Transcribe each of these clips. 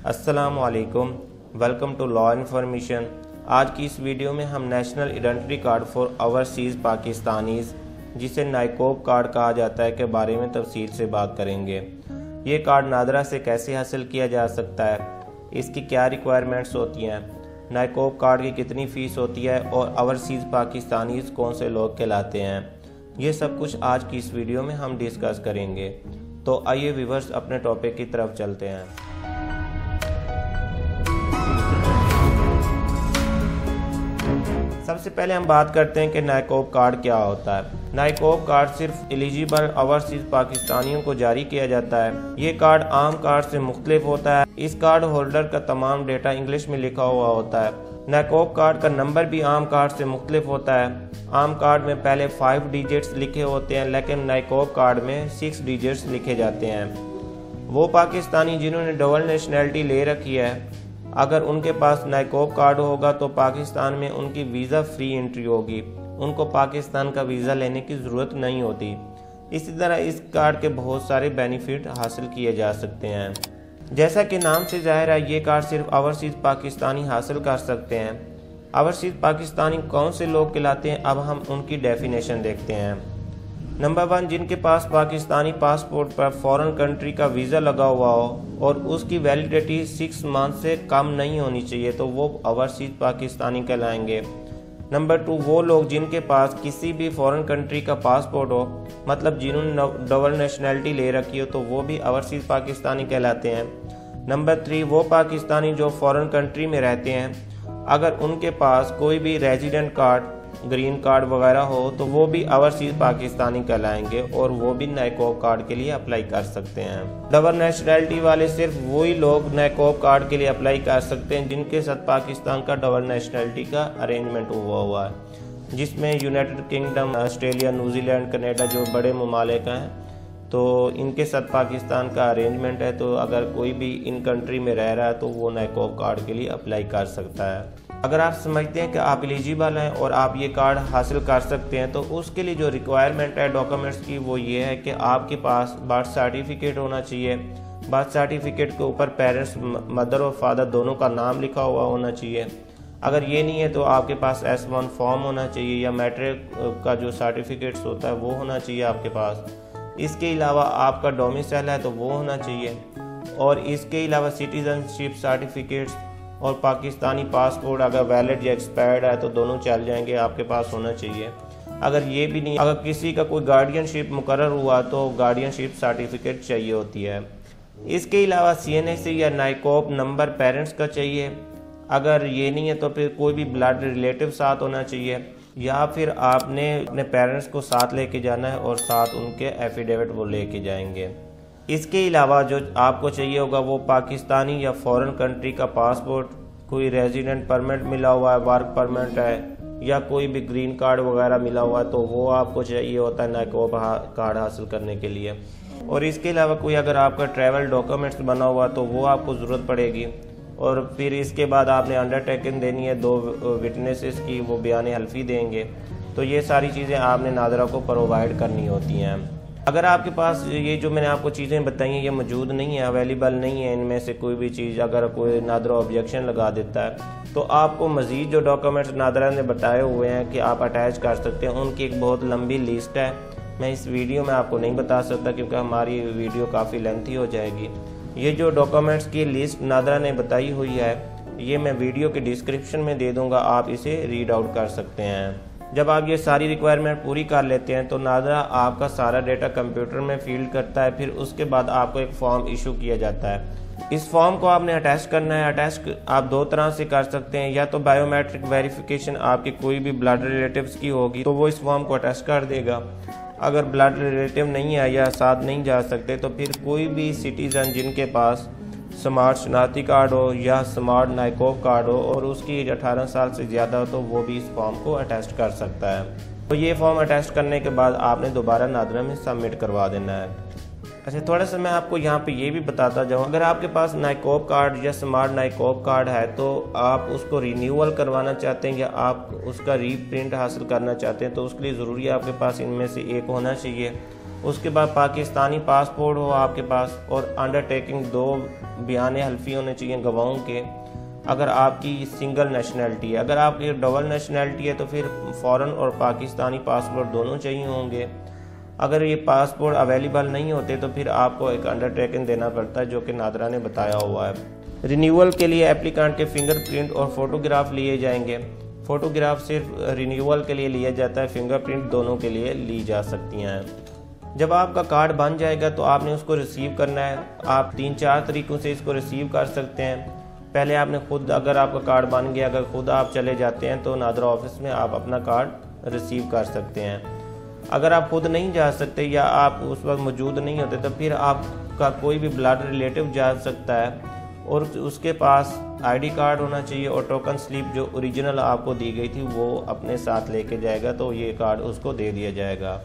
अस्सलाम वालेकुम, welcome to law information. आज की इस वीडियो में हम national identity card for overseas Pakistanis, जिसे नाइकोब कार्ड कहा जाता है, के बारे में तफसील से बात करेंगे। ये कार्ड नादरा से कैसे हासिल किया जा सकता है, इसकी क्या रिक्वायरमेंट्स होती हैं, नाइकोब कार्ड की कितनी फ़ीस होती है और ओवरसीज़ पाकिस्तानीज़ कौन से लोग कहलाते हैं, ये सब कुछ आज की इस वीडियो में हम डिस्कस करेंगे। तो आइए व्यूअर्स अपने टॉपिक की तरफ चलते हैं। सबसे पहले हम बात करते हैं कि नाइकोब कार्ड क्या होता है। नाइकोब कार्ड सिर्फ एलिजिबल ओवरसीज पाकिस्तानियों को जारी किया जाता है। ये कार्ड आम कार्ड से मुख्तलिफ होता है। इस कार्ड होल्डर का तमाम डेटा इंग्लिश में लिखा हुआ होता है। नाइकोब कार्ड का नंबर भी आम कार्ड से मुख्तलिफ होता है। आम कार्ड में पहले 5 डिजिट्स लिखे होते हैं, लेकिन नाइकोब कार्ड में 6 डिजिट्स लिखे जाते हैं। वो पाकिस्तानी जिन्होंने डबल नेशनैलिटी ले रखी है, अगर उनके पास नाइकोब कार्ड होगा तो पाकिस्तान में उनकी वीज़ा फ्री एंट्री होगी, उनको पाकिस्तान का वीज़ा लेने की ज़रूरत नहीं होती। इसी तरह इस कार्ड के बहुत सारे बेनिफिट हासिल किए जा सकते हैं। जैसा कि नाम से जाहिर है, ये कार्ड सिर्फ ओवरसीज़ पाकिस्तानी हासिल कर सकते हैं। ओवरसीज़ पाकिस्तानी कौन से लोग कहलाते हैं, अब हम उनकी डेफिनेशन देखते हैं। नंबर 1, जिनके पास पाकिस्तानी पासपोर्ट पर फॉरेन कंट्री का वीज़ा लगा हुआ हो और उसकी वैलिडिटी 6 मंथ से कम नहीं होनी चाहिए, तो वो ओवरसीज़ पाकिस्तानी कहलाएंगे। नंबर 2, वो लोग जिनके पास किसी भी फॉरेन कंट्री का पासपोर्ट हो, मतलब जिन्होंने डबल नेशनैलिटी ले रखी हो, तो वो भी ओवरसीज़ पाकिस्तानी कहलाते हैं। नंबर 3, वो पाकिस्तानी जो फॉरेन कंट्री में रहते हैं, अगर उनके पास कोई भी रेजिडेंट कार्ड, ग्रीन कार्ड वगैरह हो, तो वो भी ओवरसीज़ पाकिस्तानी कहलाएंगे और वो भी नाइकोब कार्ड के लिए अप्लाई कर सकते हैं। डबल नेशनैलिटी वाले सिर्फ वही लोग नाइकोब कार्ड के लिए अप्लाई कर सकते हैं जिनके साथ पाकिस्तान का डबल नेशनैलिटी का अरेंजमेंट हुआ है, जिसमें United kingdom, Australia, New Zealand, Canada जो बड़े ममालिक हैं, तो इनके साथ पाकिस्तान का अरेंजमेंट है। तो अगर कोई भी इन कंट्री में रह रहा है तो वो नाइकोब कार्ड के लिए अप्लाई कर सकता है। अगर आप समझते हैं कि आप एलिजिबल हैं और आप ये कार्ड हासिल कर सकते हैं, तो उसके लिए जो रिक्वायरमेंट है डॉक्यूमेंट्स की, वो ये है कि आपके पास बर्थ सर्टिफिकेट होना चाहिए। बर्थ सर्टिफिकेट के ऊपर पेरेंट्स, मदर और फादर दोनों का नाम लिखा हुआ होना चाहिए। अगर ये नहीं है तो आपके पास S1 फॉर्म होना चाहिए या मैट्रिक का जो सर्टिफिकेट्स होता है वो होना चाहिए आपके पास। इसके अलावा आपका डोमिसाइल है तो वो होना चाहिए, और इसके अलावा सिटीजनशिप सर्टिफिकेट्स और पाकिस्तानी पासपोर्ट अगर वैलिड या एक्सपायर्ड है तो दोनों चल जाएंगे, आपके पास होना चाहिए। अगर ये भी नहीं, अगर किसी का कोई गार्डियनशिप मुकर्रर हुआ तो गार्डियनशिप सर्टिफिकेट चाहिए होती है। इसके अलावा CNAC या नाइकोब नंबर पेरेंट्स का चाहिए। अगर ये नहीं है तो फिर कोई भी ब्लड रिलेटिव साथ होना चाहिए, या फिर आपने अपने पेरेंट्स को साथ लेके जाना है और साथ उनके एफिडेविट वो लेके जाएंगे। इसके अलावा जो आपको चाहिए होगा वो पाकिस्तानी या फॉरेन कंट्री का पासपोर्ट, कोई रेजिडेंट परमिट मिला हुआ है, वर्क परमिट है, या कोई भी ग्रीन कार्ड वगैरह मिला हुआ है, तो वो आपको चाहिए होता है नाइकोब कार्ड हासिल करने के लिए। और इसके अलावा कोई अगर आपका ट्रैवल डॉक्यूमेंट्स बना हुआ तो वो आपको ज़रूरत पड़ेगी। और फिर इसके बाद आपने अंडरटेकिंग देनी है 2 विटनेसेस की, वो बयान हल्फी देंगे। तो ये सारी चीज़ें आपने नादरा को प्रोवाइड करनी होती हैं। अगर आपके पास ये जो मैंने आपको चीज़ें बताई हैं ये मौजूद नहीं है, अवेलेबल नहीं है, इनमें से कोई भी चीज़, अगर कोई नादरा ऑब्जेक्शन लगा देता है तो आपको मज़ीद जो डॉक्यूमेंट्स नादरा ने बताए हुए हैं कि आप अटैच कर सकते हैं, उनकी एक बहुत लंबी लिस्ट है। मैं इस वीडियो में आपको नहीं बता सकता क्योंकि हमारी वीडियो काफ़ी लेंथी हो जाएगी। ये जो डॉक्यूमेंट्स की लिस्ट नादरा ने बताई हुई है, ये मैं वीडियो के डिस्क्रिप्शन में दे दूँगा, आप इसे रीड आउट कर सकते हैं। जब आप ये सारी रिक्वायरमेंट पूरी कर लेते हैं तो नादरा आपका सारा डेटा कंप्यूटर में फील्ड करता है। फिर उसके बाद आपको एक फॉर्म इशू किया जाता है। इस फॉर्म को आपने अटैच करना है। अटैच आप 2 तरह से कर सकते हैं, या तो बायोमेट्रिक वेरिफिकेशन आपकी कोई भी ब्लड रिलेटिव्स की होगी तो वो इस फॉर्म को अटैच कर देगा। अगर ब्लड रिलेटिव नहीं है या साथ नहीं जा सकते तो फिर कोई भी सिटीज़न जिनके पास स्मार्ट शनाख्ती कार्ड हो या स्मार्ट नाइकोब कार्ड हो और उसकी एज 18 साल से ज़्यादा हो तो वो भी इस फॉर्म को अटैच कर सकता है। तो ये फॉर्म अटैच करने के बाद आपने दोबारा नादरा में सबमिट करवा देना है। अच्छा, थोड़ा सा मैं आपको यहाँ पे ये भी बताता जाऊँ, अगर आपके पास नाइकोब कार्ड या स्मार्ट नाइकोब कार्ड है तो आप उसको रिन्यूअल करवाना चाहते हैं या आप उसका रीप्रिंट हासिल करना चाहते हैं, तो उसके लिए ज़रूरी है आपके पास इनमें से एक होना चाहिए। उसके बाद पाकिस्तानी पासपोर्ट हो आपके पास, और अंडरटेकिंग 2 बयान हल्फी होने चाहिए गवाहों के। अगर आपकी सिंगल नेशनैलिटी है, अगर आपकी डबल नेशनैलिटी है तो फिर फॉरेन और पाकिस्तानी पासपोर्ट दोनों चाहिए होंगे। अगर ये पासपोर्ट अवेलेबल नहीं होते तो फिर आपको एक अंडरटेकिंग देना पड़ता है, जो कि नादरा ने बताया हुआ है। रिन्यूअल के लिए एप्लीकेंट के फिंगरप्रिंट और फोटोग्राफ लिए जाएंगे। फोटोग्राफ सिर्फ रिन्यूअल के लिए लिया जाता है, फिंगरप्रिंट दोनों के लिए ली जा सकती हैं। जब आपका कार्ड बन जाएगा तो आपने उसको रिसीव करना है। आप 3-4 तरीक़ों से इसको रिसीव कर सकते हैं। पहले आपने खुद, अगर आपका कार्ड बन गया, अगर खुद आप चले जाते हैं तो नादरा ऑफिस में आप अपना कार्ड रिसीव कर सकते हैं। अगर आप खुद नहीं जा सकते या आप उस वक्त मौजूद नहीं होते तो फिर आपका कोई भी ब्लड रिलेटिव जा सकता है और उसके पास आईडी कार्ड होना चाहिए और टोकन स्लिप जो ओरिजिनल आपको दी गई थी वो अपने साथ लेके जाएगा, तो ये कार्ड उसको दे दिया जाएगा।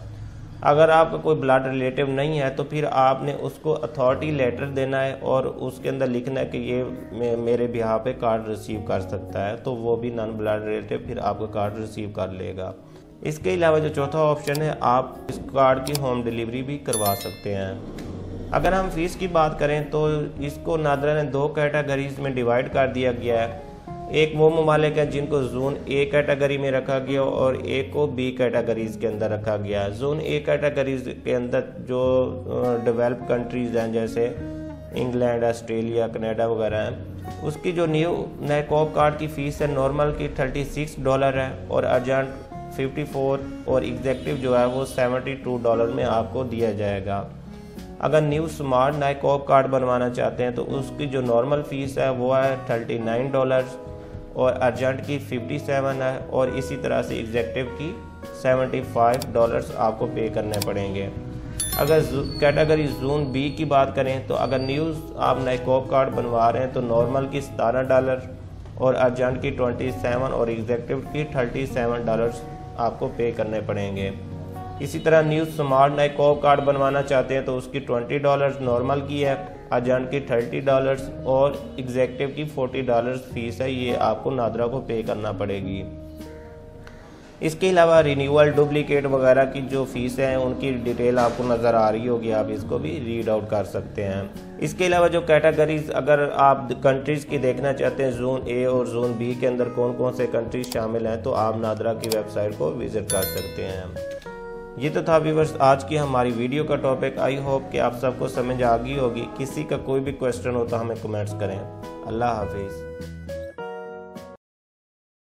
अगर आपका कोई ब्लड रिलेटिव नहीं है तो फिर आपने उसको अथॉरिटी लेटर देना है और उसके अंदर लिखना है कि ये मेरे बिहार पे कार्ड रिसीव कर सकता है, तो वो भी नॉन ब्लड रिलेटिव फिर आपका कार्ड रिसीव कर लेगा। इसके अलावा जो चौथा ऑप्शन है, आप इस कार्ड की होम डिलीवरी भी करवा सकते हैं। अगर हम फीस की बात करें तो इसको नादरा ने 2 कैटेगरीज में डिवाइड कर दिया गया है। एक वो ममालिक हैं जिनको जोन ए कैटेगरी में रखा गया और एक को बी कैटेगरीज के अंदर रखा गया है। जोन ए कैटेगरीज के अंदर जो डेवलप कंट्रीज हैं जैसे इंग्लैंड, ऑस्ट्रेलिया, कनाडा वगैरह हैं, उसकी जो नए कॉप कार्ड की फ़ीस है नॉर्मल की $36 है और अर्जेंट 54 और एग्जेक्टिव जो है वो $72 में आपको दिया जाएगा। अगर न्यू स्मार्ट नए कॉप कार्ड बनवाना चाहते हैं तो उसकी जो नॉर्मल फ़ीस है वो है $39 और अर्जेंट की 57 है और इसी तरह से एग्जेक्टिव की $75 आपको पे करने पड़ेंगे। अगर कैटेगरी जोन बी की बात करें तो अगर न्यूज़ आप नए कॉप कार्ड बनवा रहे हैं तो नॉर्मल की $17 और अर्जेंट की 27 और एग्जेक्टिव की $37 आपको पे करने पड़ेंगे। इसी तरह न्यू स्मार्ट नए कॉप कार्ड बनवाना चाहते हैं तो उसकी $20 नॉर्मल की है, अर्जेंट की $30 और एग्जेक्टिव की $40 फीस है, ये आपको नादरा को पे करना पड़ेगी। इसके अलावा रिन्यूअल, डुप्लीकेट वगैरह की जो फीस है उनकी डिटेल आपको नज़र आ रही होगी, आप इसको भी रीड आउट कर सकते हैं। इसके अलावा जो कैटेगरीज अगर आप कंट्रीज़ की देखना चाहते हैं जोन ए और जोन बी के अंदर कौन कौन से कंट्रीज शामिल हैं तो आप नादरा की वेबसाइट को विज़िट कर सकते हैं। ये तो था व्यूअर्स आज की हमारी वीडियो का टॉपिक। आई होप कि आप सबको समझ आ गई होगी। किसी का कोई भी क्वेश्चन हो तो हमें कमेंट्स करें। अल्लाह हाफिज़।